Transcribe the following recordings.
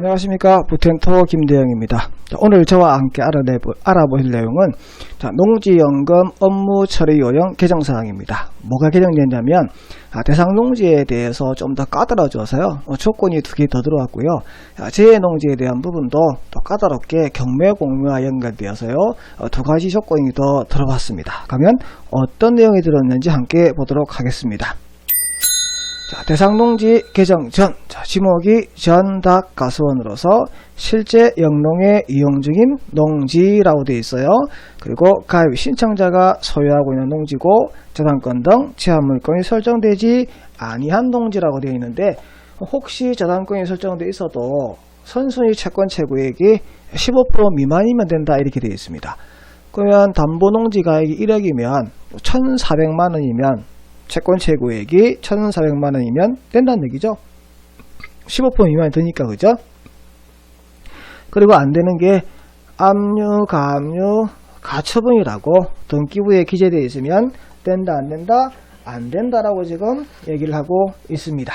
안녕하십니까. 부텐토 김대영입니다. 오늘 저와 함께 알아보실 내용은 농지연금 업무 처리 요령 개정사항입니다. 뭐가 개정되냐면 대상농지에 대해서 좀 더 까다로워져서요. 조건이 2개 더 들어왔고요. 재해농지에 대한 부분도 또 까다롭게 경매공매와 연결되어서요. 2가지 조건이 더 들어왔습니다. 그러면 어떤 내용이 들었는지 함께 보도록 하겠습니다. 대상농지 개정 전, 지목이 전닭가수원으로서 실제 영농에 이용 중인 농지라고 되어 있어요. 그리고 가입 신청자가 소유하고 있는 농지고 저당권 등 제한물권이 설정되지 아니한 농지라고 되어 있는데, 혹시 저당권이 설정되어 있어도 선순위 채권 최고액이 15% 미만이면 된다 이렇게 되어 있습니다. 그러면 담보농지 가액이 1억이면 1,400만원이면 채권 최고액이 1,400만원이면 된다는 얘기죠. 15% 미만이 드니까, 그죠? 그리고 안 되는 게 압류, 가압류, 가처분이라고 등기부에 기재되어 있으면 된다, 안 된다? 안 된다라고 지금 얘기를 하고 있습니다.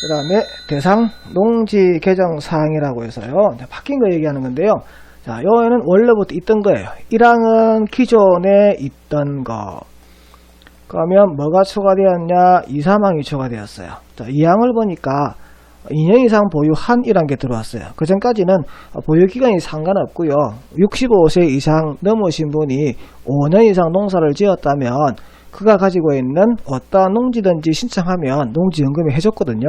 그 다음에 대상 농지 개정 사항이라고 해서요. 바뀐 거 얘기하는 건데요. 자, 여기는 원래부터 있던 거예요. 1항은 기존에 있던 거. 그러면 뭐가 초과되었냐? 2, 3항이 초과되었어요. 자, 2항을 보니까 2년 이상 보유한 1항 들어왔어요. 그 전까지는 보유기간이 상관없고요. 65세 이상 넘으신 분이 5년 이상 농사를 지었다면 그가 가지고 있는 어떠한 농지든지 신청하면 농지연금이 해줬거든요.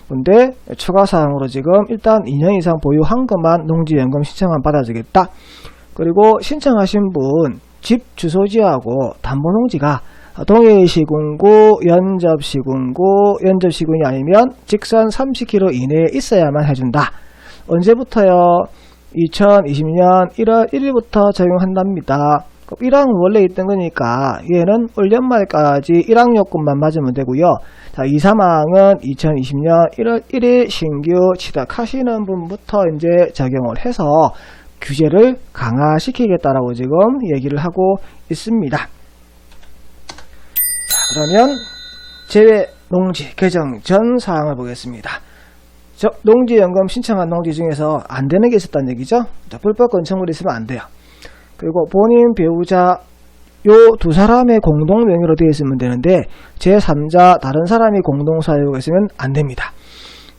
근데 추가사항으로 지금 일단 2년 이상 보유한 것만 농지연금 신청만 받아주겠다. 그리고 신청하신 분 집 주소지하고 담보농지가 동해시군구, 연접시군구, 연접시군이 아니면 직선 30km 이내에 있어야만 해준다. 언제부터요? 2020년 1월 1일부터 적용한답니다. 1항은 원래 있던 거니까 얘는 올 연말까지 1항 요건만 맞으면 되고요. 자, 2, 3항은 2020년 1월 1일 신규 취득하시는 분부터 이제 적용을 해서 규제를 강화시키겠다라고 지금 얘기를 하고 있습니다. 자, 그러면 제외 농지 개정 전 사항을 보겠습니다. 농지연금 신청한 농지 중에서 안 되는 게 있었다는 얘기죠. 자, 불법 건축물이 있으면 안 돼요. 그리고 본인, 배우자 요 2사람의 공동 명의로 되어 있으면 되는데 제3자 다른 사람이 공동 사유가 있으면 안 됩니다.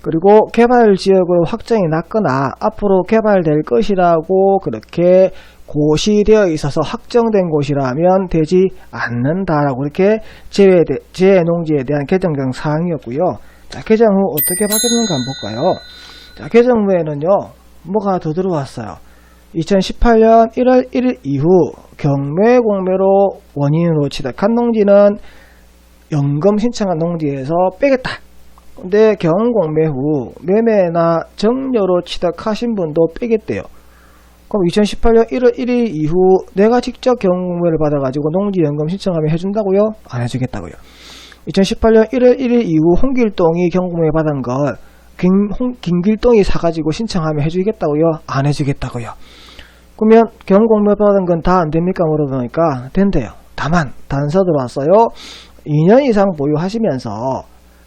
그리고 개발지역으로 확정이 났거나 앞으로 개발될 것이라고 그렇게 고시되어 있어서 확정된 곳이라면 되지 않는다라고 이렇게 재해농지에 대한 개정령 사항이었고요. 자, 개정 후 어떻게 바뀌었는가 한번 볼까요? 자, 개정 후에는요, 뭐가 더 들어왔어요. 2018년 1월 1일 이후 경매공매로 원인으로 취득한 농지는 연금 신청한 농지에서 빼겠다. 근데 경공매 후 매매나 정려로 취득하신 분도 빼겠대요. 그럼 2018년 1월 1일 이후 내가 직접 경공매를 받아가지고 농지연금 신청하면 해준다고요? 안 해주겠다고요. 2018년 1월 1일 이후 홍길동이 경공매 받은 걸 김길동이 사가지고 신청하면 해주겠다고요? 안 해주겠다고요. 그러면 경공매 받은 건 다 안됩니까? 물어보니까 된대요. 다만 단서 들어왔어요. 2년 이상 보유하시면서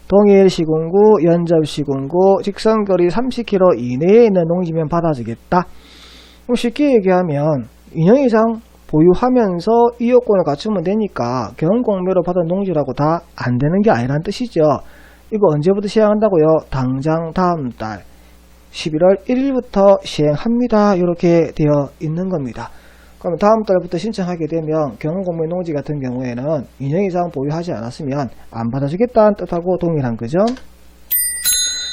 동해시군구, 연접시군구, 직선거리 30km 이내에 있는 농지면 받아주겠다. 그럼 쉽게 얘기하면 2년 이상 보유하면서 이 요건을 갖추면 되니까 경공매로 받은 농지라고 다 안되는 게 아니란 뜻이죠. 이거 언제부터 시행한다고요? 당장 다음 달 11월 1일부터 시행합니다. 이렇게 되어 있는 겁니다. 그럼 다음 달부터 신청하게 되면 경공매 농지 같은 경우에는 2년 이상 보유하지 않았으면 안 받아주겠다는 뜻하고 동일한 거죠.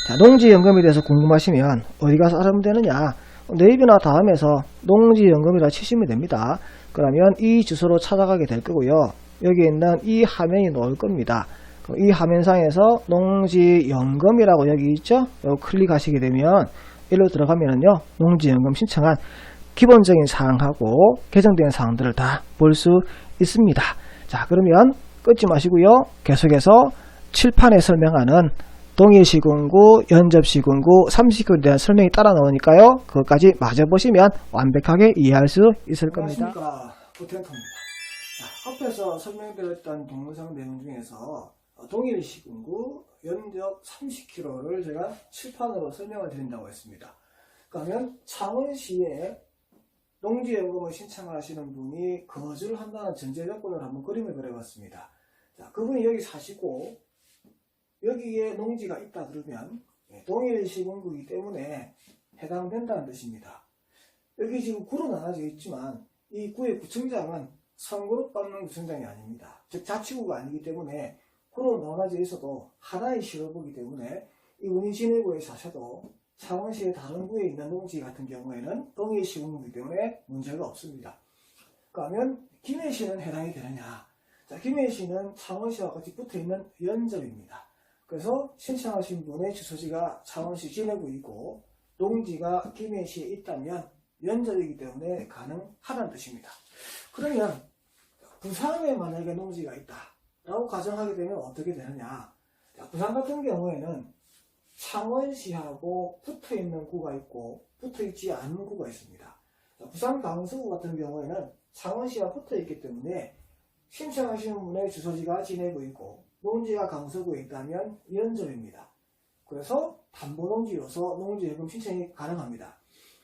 자, 농지연금에 대해서 궁금하시면 어디 가서 알아보면 되느냐? 네이버나 다음에서 농지연금이라 치시면 됩니다. 그러면 이 주소로 찾아가게 될 거고요. 여기 있는 이 화면이 나올 겁니다. 이 화면상에서 농지연금이라고 여기 있죠? 이거 클릭하시게 되면 일로 들어가면은요, 농지연금 신청한 기본적인 사항하고 개정된 사항들을 다 볼 수 있습니다. 자, 그러면 끊지 마시고요. 계속해서 칠판에 설명하는 동해시군구, 연접시군구, 30km에 대한 설명이 따라 나오니까요. 그것까지 마저 보시면 완벽하게 이해할 수 있을 겁니다. 안녕하십니까. 부텐토입니다. 앞에서 설명드렸던 동영상 내용 중에서 동일 시군구 연적 30km를 제가 칠판으로 설명을 드린다고 했습니다. 그러면 창원시에 농지연금을 신청하시는 분이 거주를 한다는 전제 조건을 한번 그림을 그려봤습니다. 자, 그분이 여기 사시고 여기에 농지가 있다 그러면 동일 시군구이기 때문에 해당된다는 뜻입니다. 여기 지금 구로 나눠져 있지만 이 구의 구청장은 선거로 뽑는 구청장이 아닙니다. 즉 자치구가 아니기 때문에 구로 나눠져 있어도 하나의 시를 보기 때문에 이분이 진해구에 사셔도 창원시의 다른 구에 있는 농지 같은 경우에는 동일 시군구이기 때문에 문제가 없습니다. 그러면 김해시는 해당이 되느냐? 자, 김해시는 창원시와 같이 붙어있는 연접입니다. 그래서 신청하신 분의 주소지가 창원시 진해구이고 농지가 김해시에 있다면 연접이기 때문에 가능하다는 뜻입니다. 그러면 부산에 만약에 농지가 있다 라고 가정하게 되면 어떻게 되느냐? 자, 부산 같은 경우에는 창원시하고 붙어있는 구가 있고 붙어있지 않은 구가 있습니다. 자, 부산 강서구 같은 경우에는 창원시와 붙어있기 때문에 신청하시는 분의 주소지가 진해구이고 농지가 강서구에 있다면 연접입니다. 그래서 담보농지로서 농지예금 신청이 가능합니다.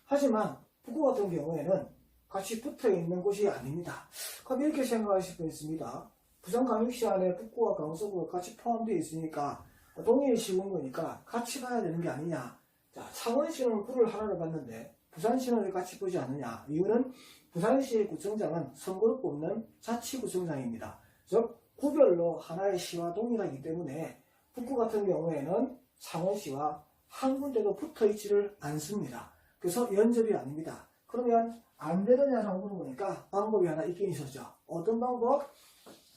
하지만 북구 같은 경우에는 같이 붙어있는 곳이 아닙니다. 그럼 이렇게 생각하실 수 있습니다. 부산광역시 안에 북구와 강서구가 같이 포함되어 있으니까 동일 시군구니까 같이 봐야 되는 게 아니냐. 자, 창원시는 구를 하나를 봤는데 부산시는 왜 같이 보지 않느냐. 이유는 부산시의 구청장은 선거로 뽑는 자치구청장입니다. 즉 구별로 하나의 시와 동일하기 때문에 북구 같은 경우에는 창원시와 한 군데도 붙어있지를 않습니다. 그래서 연접이 아닙니다. 그러면 안 되느냐라고 물어보니까 방법이 하나 있긴 있었죠. 어떤 방법?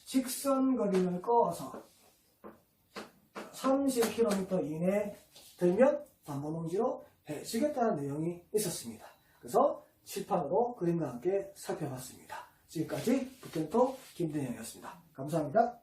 직선 거리를 꺼서 30km 이내 되면 담보농지로 해주겠다는 내용이 있었습니다. 그래서 칠판으로 그림과 함께 살펴봤습니다. 지금까지 북텐토 김대영이었습니다. 감사합니다.